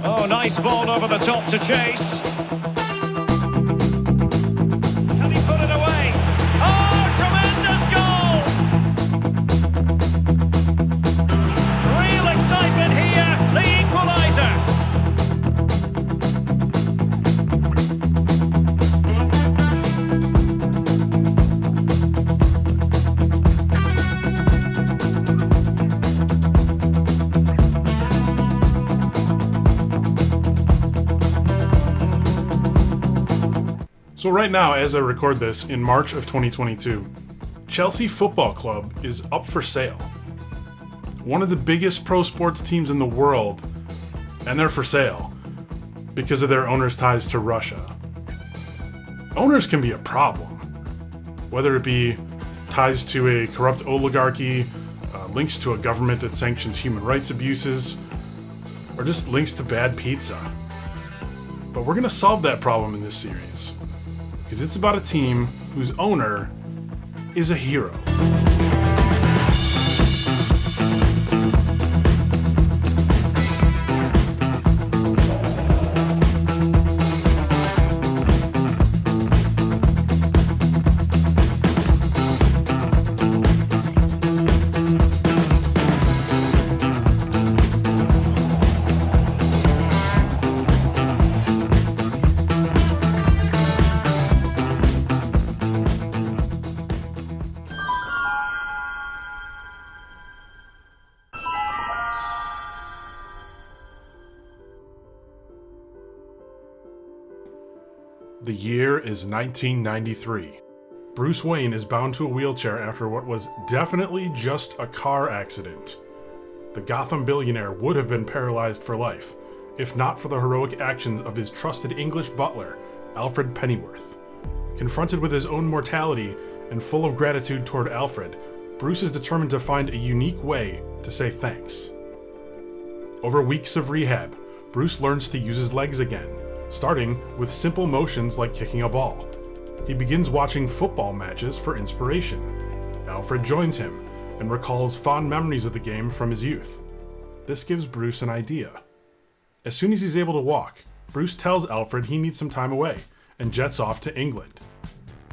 Oh, nice ball over the top to chase. Can he put it away? Oh, tremendous goal! Real excitement here, the equaliser. So right now, as I record this in March of 2022, Chelsea Football Club is up for sale. One of the biggest pro sports teams in the world, and they're for sale because of their owners' ties to Russia. Owners can be a problem, whether it be ties to a corrupt oligarchy, links to a government that sanctions human rights abuses, or just links to bad pizza. But we're going to solve that problem in this series, because it's about a team whose owner is a hero. The year is 1993. Bruce Wayne is bound to a wheelchair after what was definitely just a car accident. The Gotham billionaire would have been paralyzed for life, if not for the heroic actions of his trusted English butler, Alfred Pennyworth. Confronted with his own mortality and full of gratitude toward Alfred, Bruce is determined to find a unique way to say thanks. Over weeks of rehab, Bruce learns to use his legs again, starting with simple motions like kicking a ball. He begins watching football matches for inspiration. Alfred joins him and recalls fond memories of the game from his youth. This gives Bruce an idea. As soon as he's able to walk, Bruce tells Alfred he needs some time away and jets off to England.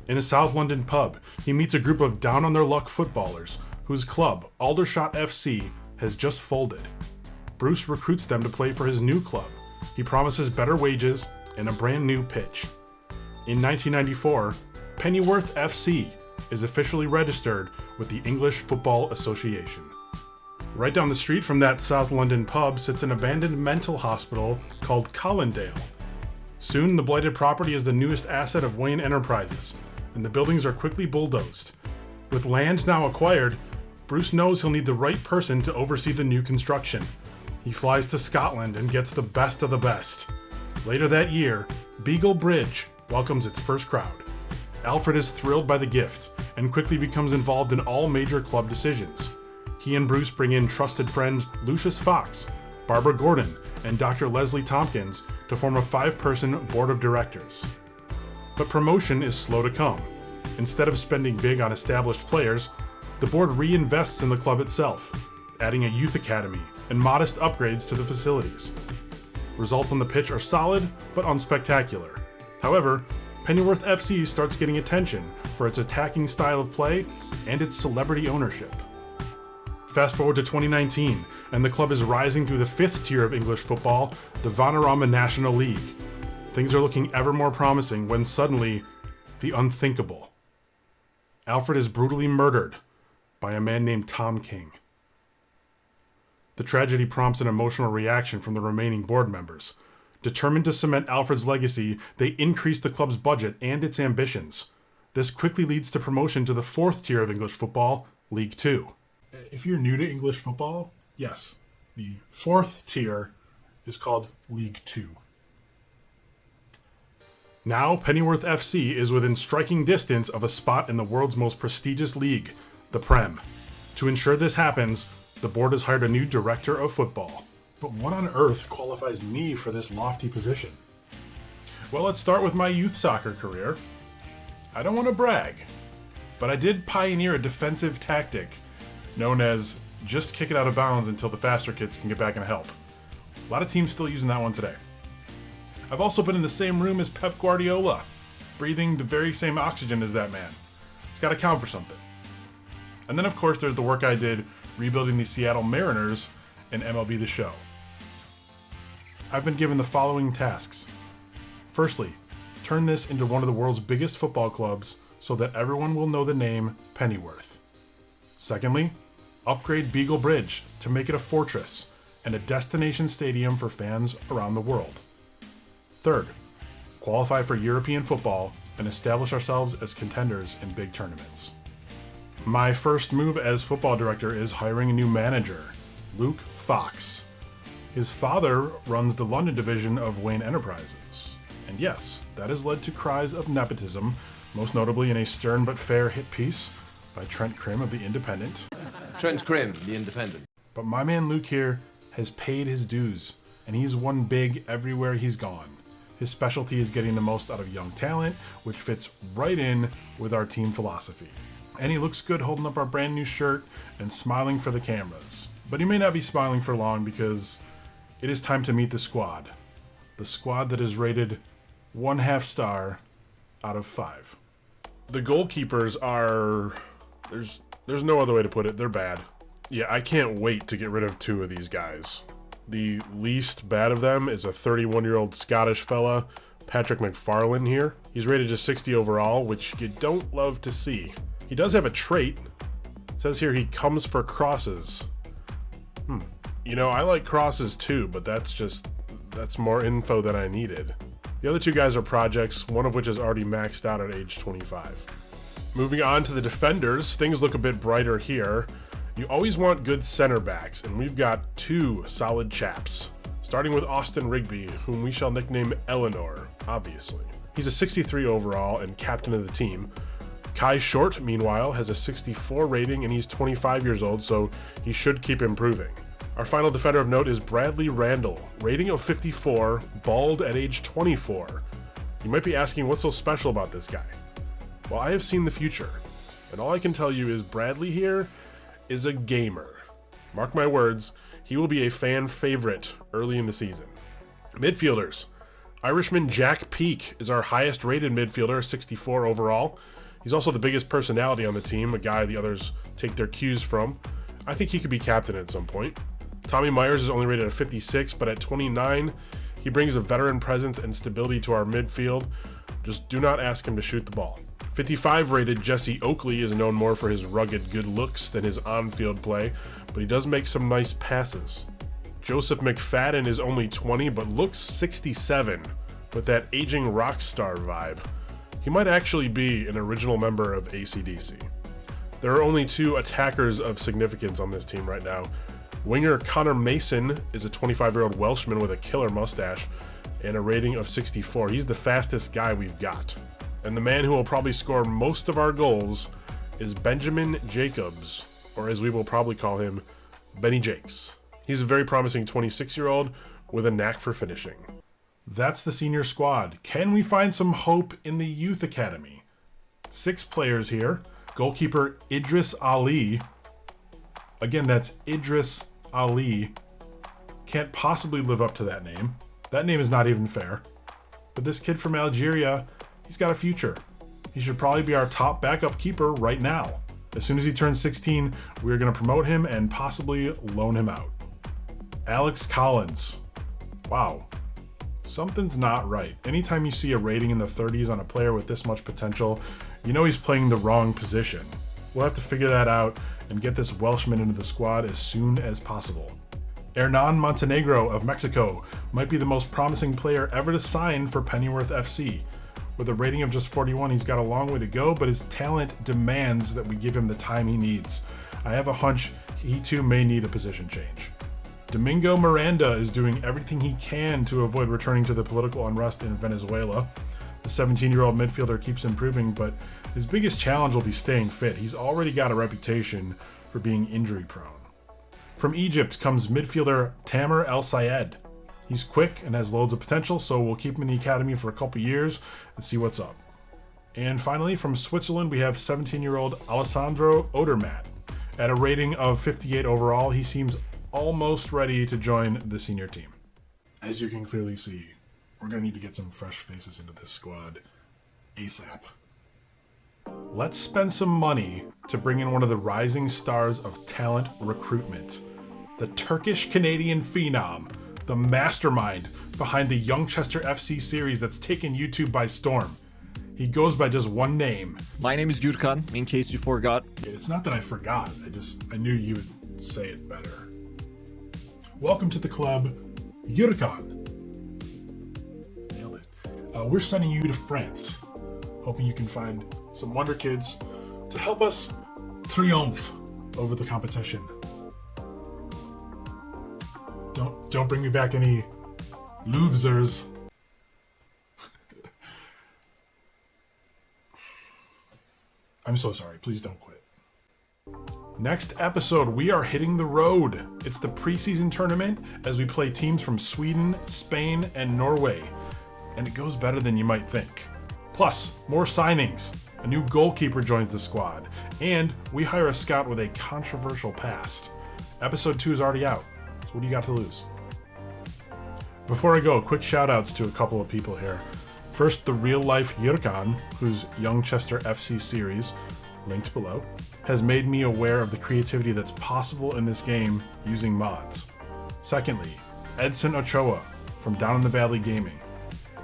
In a South London pub, he meets a group of down-on-their-luck footballers whose club, Aldershot FC, has just folded. Bruce recruits them to play for his new club. He promises better wages and a brand new pitch. In 1994, Pennyworth FC is officially registered with the English Football Association. Right down the street from that South London pub sits an abandoned mental hospital called Colindale. Soon, the blighted property is the newest asset of Wayne Enterprises, and the buildings are quickly bulldozed. With land now acquired, Bruce knows he'll need the right person to oversee the new construction. He flies to Scotland and gets the best of the best. Later that year, Beagle Bridge welcomes its first crowd. Alfred is thrilled by the gift and quickly becomes involved in all major club decisions. He and Bruce bring in trusted friends Lucius Fox, Barbara Gordon, and Dr. Leslie Tompkins to form a 5-person board of directors. But promotion is slow to come. Instead of spending big on established players, the board reinvests in the club itself, adding a youth academy and modest upgrades to the facilities. Results on the pitch are solid, but unspectacular. However, Pennyworth FC starts getting attention for its attacking style of play and its celebrity ownership. Fast forward to 2019, and the club is rising through the 5th tier of English football, the Vanarama National League. Things are looking ever more promising when suddenly, the unthinkable. Alfred is brutally murdered by a man named Tom King. The tragedy prompts an emotional reaction from the remaining board members. Determined to cement Alfred's legacy, they increase the club's budget and its ambitions. This quickly leads to promotion to the 4th tier of English football, League Two. If you're new to English football, yes, the 4th tier is called League Two. Now, Pennyworth FC is within striking distance of a spot in the world's most prestigious league, the Prem. To ensure this happens, the board has hired a new director of football. But what on earth qualifies me for this lofty position? Well, let's start with my youth soccer career. I don't want to brag, but I did pioneer a defensive tactic known as just kick it out of bounds until the faster kids can get back and help. A lot of teams still using that one today. I've also been in the same room as Pep Guardiola, breathing the very same oxygen as that man. It's got to count for something. And then of course there's the work I did rebuilding the Seattle Mariners in MLB The Show. I've been given the following tasks. Firstly, turn this into one of the world's biggest football clubs so that everyone will know the name Pennyworth. Secondly, upgrade Beagle Bridge to make it a fortress and a destination stadium for fans around the world. Third, qualify for European football and establish ourselves as contenders in big tournaments. My first move as football director is hiring a new manager, Luke Fox. His father runs the London division of Wayne Enterprises. And yes, that has led to cries of nepotism, most notably in a stern but fair hit piece by Trent Crimm of The Independent. Trent Crimm, The Independent. But my man Luke here has paid his dues, and he's won big everywhere he's gone. His specialty is getting the most out of young talent, which fits right in with our team philosophy. And he looks good holding up our brand new shirt and smiling for the cameras. But he may not be smiling for long because it is time to meet the squad. The squad that is rated 1/2 star out of 5. The goalkeepers are... There's no other way to put it. They're bad. Yeah, I can't wait to get rid of 2 of these guys. The least bad of them is a 31-year-old Scottish fella, Patrick McFarlane here. He's rated just 60 overall, which you don't love to see. He does have a trait. It says here he comes for crosses. You know, I like crosses too, but that's more info than I needed. The other 2 guys are projects, one of which is already maxed out at age 25. Moving on to the defenders, things look a bit brighter here. You always want good center backs, and we've got 2 solid chaps. Starting with Austin Rigby, whom we shall nickname Eleanor, obviously. He's a 63 overall and captain of the team. Kai Short, meanwhile, has a 64 rating and he's 25 years old, so he should keep improving. Our final defender of note is Bradley Randall, rating of 54, bald at age 24. You might be asking what's so special about this guy. Well, I have seen the future, and all I can tell you is Bradley here is a gamer. Mark my words, he will be a fan favorite early in the season. Midfielders. Irishman Jack Peake is our highest rated midfielder, 64 overall. He's also the biggest personality on the team, a guy the others take their cues from. I think he could be captain at some point. Tommy Myers is only rated at 56, but at 29, he brings a veteran presence and stability to our midfield. Just do not ask him to shoot the ball. 55 rated Jesse Oakley is known more for his rugged good looks than his on-field play, but he does make some nice passes. Joseph McFadden is only 20, but looks 67 with that aging rock star vibe. He might actually be an original member of AC/DC. There are only 2 attackers of significance on this team right now. Winger Connor Mason is a 25-year-old Welshman with a killer mustache and a rating of 64. He's the fastest guy we've got. And the man who will probably score most of our goals is Benjamin Jacobs, or as we will probably call him, Benny Jakes. He's a very promising 26-year-old with a knack for finishing. That's the senior squad. Can we find some hope in the youth academy? 6 players here. Goalkeeper Idris Ali. Again, that's Idris Ali. Can't possibly live up to that name. That name is not even fair. But this kid from Algeria, he's got a future. He should probably be our top backup keeper right now. As soon as he turns 16, we're going to promote him and possibly loan him out. Alex Collins. Wow. Something's not right. Anytime you see a rating in the 30s on a player with this much potential, you know he's playing the wrong position. We'll have to figure that out and get this Welshman into the squad as soon as possible. Hernan Montenegro of Mexico might be the most promising player ever to sign for Pennyworth FC. With a rating of just 41, he's got a long way to go, but his talent demands that we give him the time he needs. I have a hunch he too may need a position change. Domingo Miranda is doing everything he can to avoid returning to the political unrest in Venezuela. The 17-year-old midfielder keeps improving, but his biggest challenge will be staying fit. He's already got a reputation for being injury-prone. From Egypt comes midfielder Tamer El Sayed. He's quick and has loads of potential, so we'll keep him in the academy for a couple years and see what's up. And finally, from Switzerland, we have 17-year-old Alessandro Odermatt. At a rating of 58 overall, he seems almost ready to join the senior team. As you can clearly see, we're going to need to get some fresh faces into this squad ASAP. Let's spend some money to bring in one of the rising stars of talent recruitment. The Turkish-Canadian phenom, the mastermind behind the Youngchester FC series that's taken YouTube by storm. He goes by just one name. My name is Gürkan, in case you forgot. It's not that I forgot, I knew you would say it better. Welcome to the club, Gürkan. Nailed it. We're sending you to France, hoping you can find some wonder kids to help us triumph over the competition. Don't bring me back any losers. I'm so sorry. Please don't quit. Next episode, we are hitting the road. It's the preseason tournament as we play teams from Sweden, Spain, and Norway. And it goes better than you might think. Plus, more signings. A new goalkeeper joins the squad. And we hire a scout with a controversial past. Episode 2 is already out. So what do you got to lose? Before I go, quick shout outs to a couple of people here. First, the real life Gürkan, whose Youngchester FC series, linked below, has made me aware of the creativity that's possible in this game using mods. Secondly, Edson Ochoa from Down in the Valley Gaming.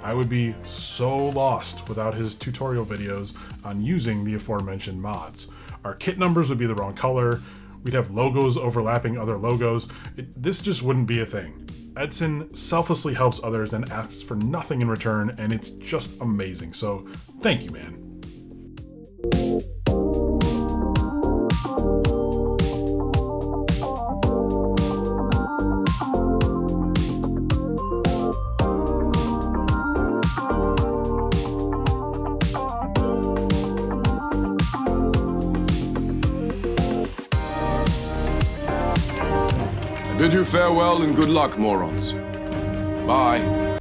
I would be so lost without his tutorial videos on using the aforementioned mods. Our kit numbers would be the wrong color, we'd have logos overlapping other logos, this just wouldn't be a thing. Edson selflessly helps others and asks for nothing in return, and it's just amazing, so thank you, man. I bid you farewell and good luck, morons. Bye.